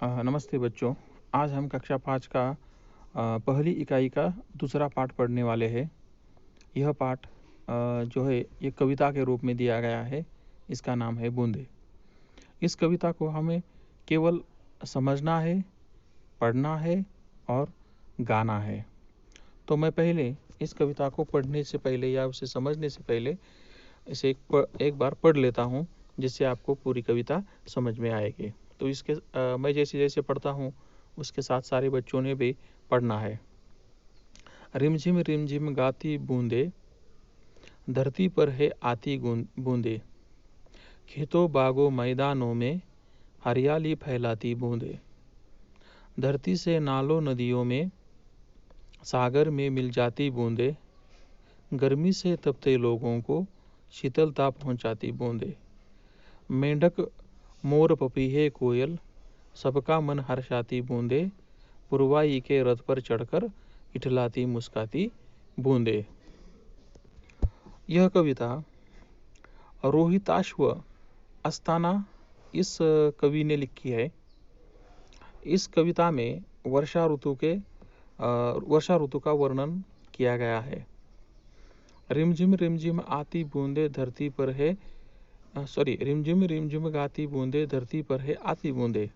नमस्ते बच्चों। आज हम कक्षा 5 का पहली इकाई का दूसरा पाठ पढ़ने वाले हैं। यह पाठ जो है एक कविता के रूप में दिया गया है। इसका नाम है बूंदे। इस कविता को हमें केवल समझना है, पढ़ना है और गाना है। तो मैं पहले इस कविता को पढ़ने से पहले या उसे समझने से पहले इसे एक बार पढ़ लेता हूँ, जिससे आपको पूरी कविता समझ में आएगी। तो इसके मैं जैसे जैसे पढ़ता हूँ उसके साथ सारे बच्चों ने भी पढ़ना है। रिमझिम गाती बूंदे, धरती पर है आती बूंदे, खेतों बागों मैदानों में हरियाली फैलाती बूंदे, धरती से नालों नदियों में सागर में मिल जाती बूंदे, गर्मी से तपते लोगों को शीतलता पहुंचाती बूंदे, मेंढक मोर पपीहे कोयल सबका मन हर्षाती बूंदे, पुरवाई के रथ पर चढ़कर इठलाती मुस्काती बूंदे। यह कविता रोहिताश्व अस्थाना इस कवि ने लिखी है। इस कविता में वर्षा ऋतु का वर्णन किया गया है। रिमझिम आती बूंदे धरती पर है रिमझिम गाती बूंदे धरती पर है आती बूंदे।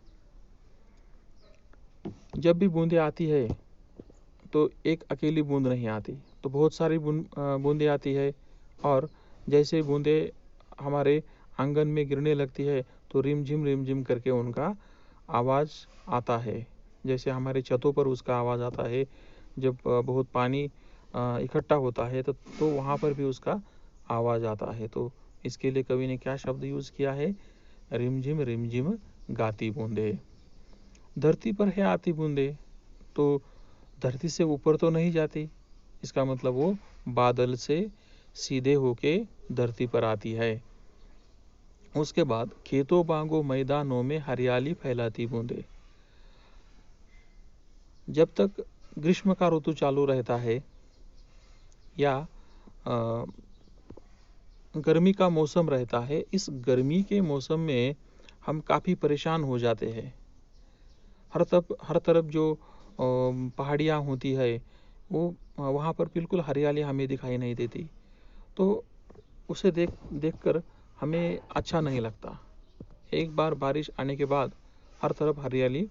जब भी बूंदे आती है तो एक अकेली बूंद नहीं आती, तो बहुत सारी बूंदे आती है। और जैसे बूंदे हमारे आंगन में गिरने लगती है तो रिमझिम करके उनका आवाज़ आता है। जैसे हमारे छतों पर उसका आवाज़ आता है। जब बहुत पानी इकट्ठा होता है तो वहाँ पर भी उसका आवाज़ आता है। तो इसके लिए कवि ने क्या शब्द यूज़ किया है? रिमझिम गाती बूंदे। धरती पर है आती बूंदे, तो धरती से ऊपर तो नहीं जाती, इसका मतलब वो बादल से सीधे होके धरती पर आती है। उसके बाद खेतों बागों मैदानों में हरियाली फैलाती बूंदे। जब तक ग्रीष्म का ऋतु चालू रहता है या गर्मी का मौसम रहता है, इस गर्मी के मौसम में हम काफ़ी परेशान हो जाते हैं। हर तरफ जो पहाड़ियाँ होती है वो वहाँ पर बिल्कुल हरियाली हमें दिखाई नहीं देती, तो उसे देख कर हमें अच्छा नहीं लगता। एक बार बारिश आने के बाद हर तरफ हरियाली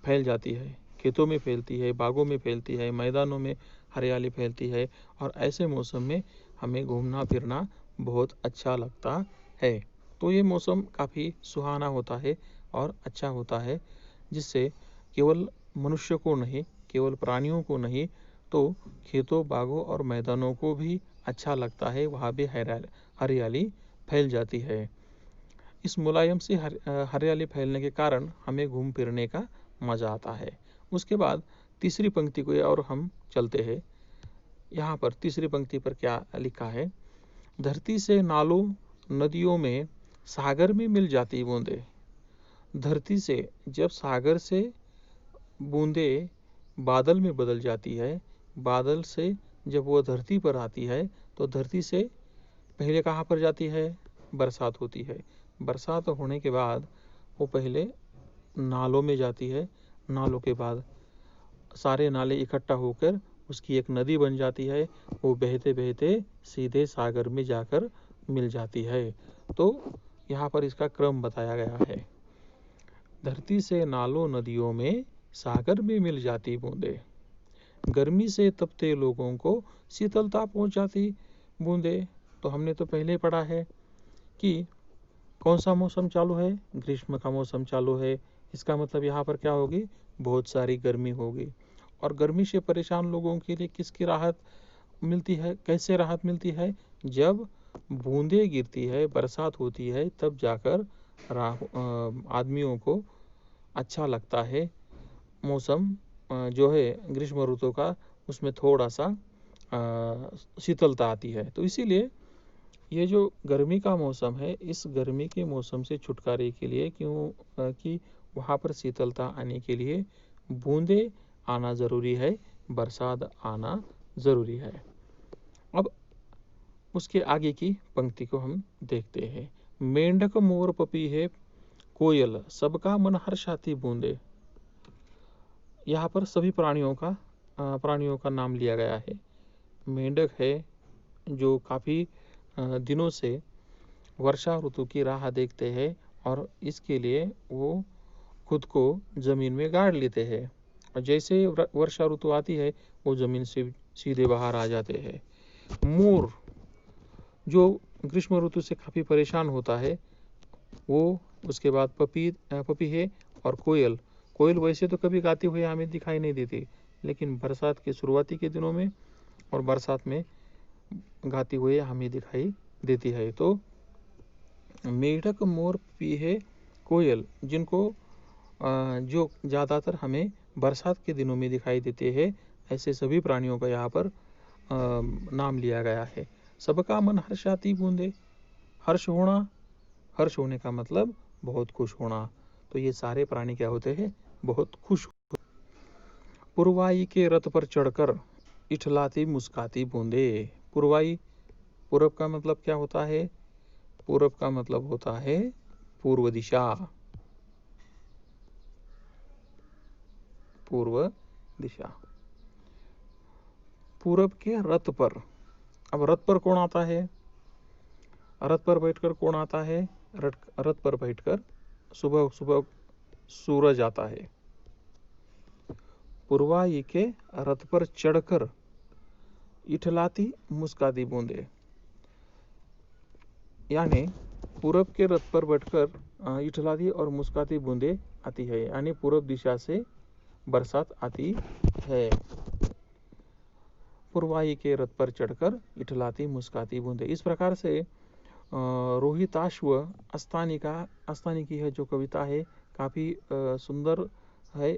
फैल जाती है, खेतों में फैलती है, बागों में फैलती है, मैदानों में हरियाली फैलती है, और ऐसे मौसम में हमें घूमना फिरना बहुत अच्छा लगता है। तो ये मौसम काफ़ी सुहाना होता है और अच्छा होता है, जिससे केवल मनुष्य को नहीं, केवल प्राणियों को नहीं, तो खेतों बागों और मैदानों को भी अच्छा लगता है। वहाँ भी हरियाली फैल जाती है। इस मुलायम से हरियाली फैलने के कारण हमें घूम फिरने का मज़ा आता है। उसके बाद तीसरी पंक्ति को और हम चलते हैं। यहाँ पर तीसरी पंक्ति पर क्या लिखा है? धरती से नालों नदियों में सागर में मिल जाती बूंदे। धरती से जब सागर से बूंदे बादल में बदल जाती है, बादल से जब वो धरती पर आती है, तो धरती से पहले कहाँ पर जाती है? बरसात होती है। बरसात होने के बाद वो पहले नालों में जाती है। नालों के बाद सारे नाले इकट्ठा होकर उसकी एक नदी बन जाती है। वो बहते बहते सीधे सागर में जाकर मिल जाती है। तो यहाँ पर इसका क्रम बताया गया है। धरती से नालों नदियों में सागर में मिल जाती बूंदे, गर्मी से तपते लोगों को शीतलता पहुंचाती बूंदे। तो हमने तो पहले पढ़ा है कि कौन सा मौसम चालू है? ग्रीष्म का मौसम चालू है। इसका मतलब यहाँ पर क्या होगी? बहुत सारी गर्मी होगी। और गर्मी से परेशान लोगों के लिए किसकी राहत मिलती है? कैसे राहत मिलती है? जब बूंदें गिरती है, बरसात होती है, तब जाकर आदमियों को अच्छा लगता है। मौसम जो है ग्रीष्म ऋतु का, उसमें थोड़ा सा शीतलता आती है। तो इसीलिए ये जो गर्मी का मौसम है, इस गर्मी के मौसम से छुटकारे के लिए कि वहाँ पर शीतलता आने के लिए बूंदे आना ज़रूरी है, बरसात आना ज़रूरी है। अब उसके आगे की पंक्ति को हम देखते हैं। मेंढक मोर पपीहे कोयल सबका मन हर्षाती बूंदे। यहाँ पर सभी प्राणियों का नाम लिया गया है। मेंढक है जो काफ़ी दिनों से वर्षा ऋतु की राह देखते हैं और इसके लिए वो खुद को ज़मीन में गाड़ लेते हैं, और जैसे वर्षा ऋतु आती है वो ज़मीन से सीधे बाहर आ जाते हैं। मोर जो ग्रीष्म ऋतु से काफ़ी परेशान होता है वो, उसके बाद पपी है, और कोयल वैसे तो कभी गाती हुई हमें दिखाई नहीं देती, लेकिन बरसात के शुरुआती के दिनों में और बरसात में गाती हुई हमें दिखाई देती है। तो मेढक, मोर, पपी है, कोयल, जिनको जो ज़्यादातर हमें बरसात के दिनों में दिखाई देते हैं, ऐसे सभी प्राणियों का यहाँ पर नाम लिया गया है। सबका मन हर्षाती बूंदे, हर्ष होने का मतलब बहुत खुश होना। तो ये सारे प्राणी क्या होते हैं? बहुत खुश। पुरवाई के रथ पर चढ़कर इठलाती मुस्काती बूंदे। पुरवाई, पूरब का मतलब क्या होता है? पूरब का मतलब होता है पूर्व दिशा, पूर्व दिशा। पूरब के रथ पर, अब रथ पर कौन आता है? रथ पर बैठकर कौन आता है? रथ पर बैठकर सुबह सुबह सूरज आता है। पुरवाई के रथ पर चढ़कर इठलाती मुस्काती बूंदे, यानी पूरब के रथ पर बैठकर इठलाती और मुस्काती बूंदे आती है, यानी पूरब दिशा से बरसात आती है। पुरवाई के रथ पर चढ़कर इठलाती मुस्काती बूंदे। इस प्रकार से रोहिताश्व अस्तानी की है जो कविता है, काफ़ी सुंदर है।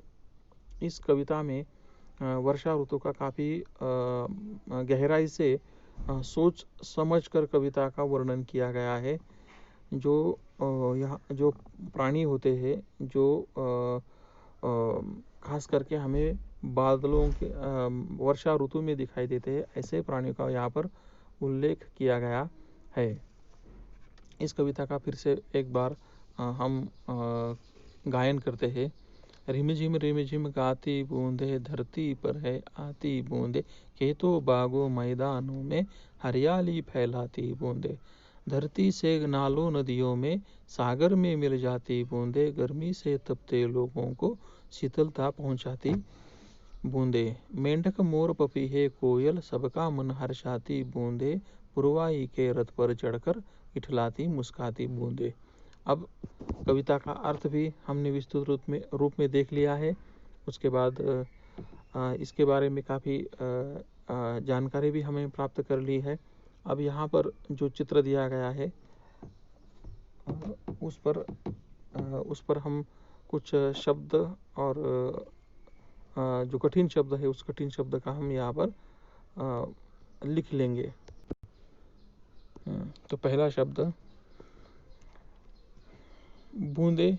इस कविता में वर्षा ऋतु का काफ़ी गहराई से सोच समझ कर कविता का वर्णन किया गया है। जो यहाँ जो प्राणी होते हैं, जो खास करके हमें बादलों के वर्षा ऋतु में दिखाई देते हैं, ऐसे प्राणियों का यहाँ पर उल्लेख किया गया है। इस कविता का फिर से एक बार हम गायन करते हैं। रिमझिम गाती बूंदे धरती पर है आती बूंदे, खेतों बागों मैदानों में हरियाली फैलाती बूंदे, धरती से नालों नदियों में सागर में मिल जाती बूंदे, गर्मी से तपते लोगों को शीतलता पहुंचाती बूंदे, मेंढक मोर पपी है कोयल, सबका मन हर्षाती बूंदे, पुरवाई के रथ पर चढ़कर इठलाती मुस्काती बूंदे। अब कविता का अर्थ भी हमने विस्तृत रूप में देख लिया है। उसके बाद इसके बारे में काफ़ी जानकारी भी हमें प्राप्त कर ली है। अब यहाँ पर जो चित्र दिया गया है उस पर हम कुछ शब्द और जो कठिन शब्द है उस कठिन शब्द का हम यहाँ पर लिख लेंगे। तो पहला शब्द बूंदे।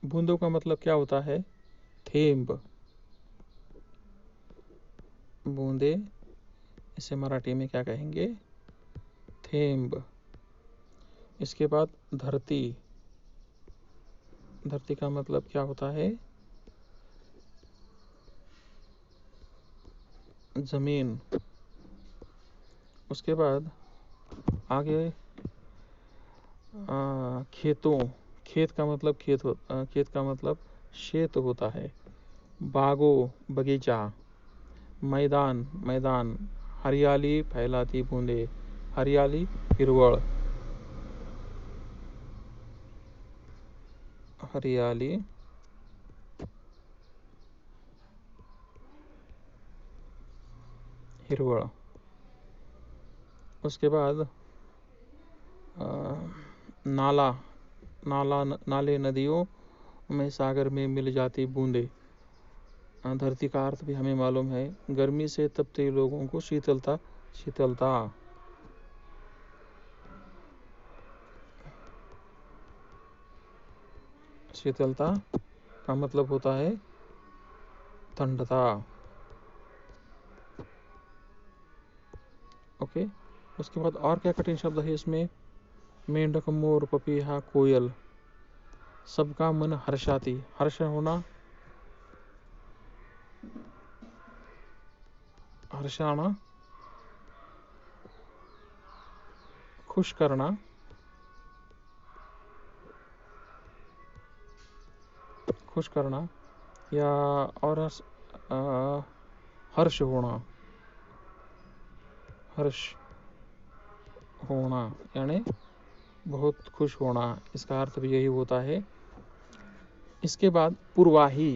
बूंदों का मतलब क्या होता है? थेंब। बूंदे, इसे मराठी में क्या कहेंगे? थेंब। इसके बाद धरती। धरती का मतलब क्या होता है? जमीन। उसके बाद आगे खेतों। खेत का मतलब खेत का मतलब क्षेत्र होता है। बागों, बगीचा। मैदान। हरियाली फैलाती बूंदे, हरियाली, हिरवळ। हरियाली, हिरवळ। उसके बाद नाले नदियों में सागर में मिल जाती बूंदे। धरती का अर्थ भी हमें मालूम है। गर्मी से तपते लोगों को शीतलता। शीतलता का मतलब होता है ठंडता। ओके। उसके बाद और क्या कठिन शब्द है इसमें? मेंढक, मोर, पपीहा, कोयल, सबका मन हर्षाती। हर्ष होना, हर्षाना, खुश करना, खुश करना, या और हर्ष होना, हर्ष होना यानी बहुत खुश होना, इसका अर्थ भी यही होता है। इसके बाद पूर्वाही,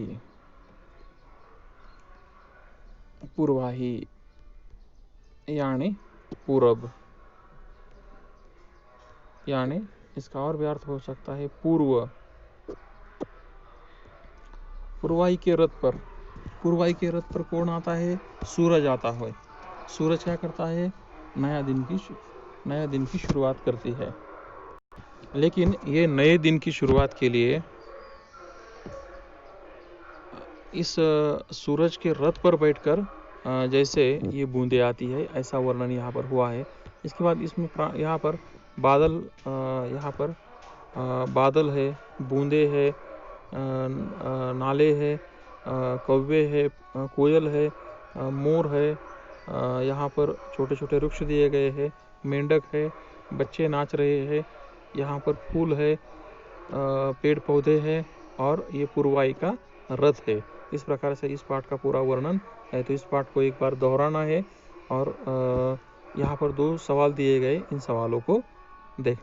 पूर्वाही यानी पूरब, यानी इसका और भी अर्थ हो सकता है पूर्व। पूर्वाही के रथ पर, पूर्वाही के रथ पर कौन आता है? सूरज आता है। सूरज क्या करता है? नया दिन की शुरुआत करती है। लेकिन ये नए दिन की शुरुआत के लिए इस सूरज के रथ पर बैठकर जैसे ये बूंदे आती है, ऐसा वर्णन यहाँ पर हुआ है। इसके बाद इसमें यहाँ पर बादल है, बूंदे है, नाले है, कौवे है, कोयल है, मोर है, यहाँ पर छोटे छोटे वृक्ष दिए गए हैं, मेंढक है, बच्चे नाच रहे हैं, यहाँ पर फूल है, पेड़ पौधे हैं, और ये पूर्वाई का रथ है। इस प्रकार से इस पाठ का पूरा वर्णन है। तो इस पाठ को एक बार दोहराना है और यहाँ पर 2 सवाल दिए गए, इन सवालों को देखना।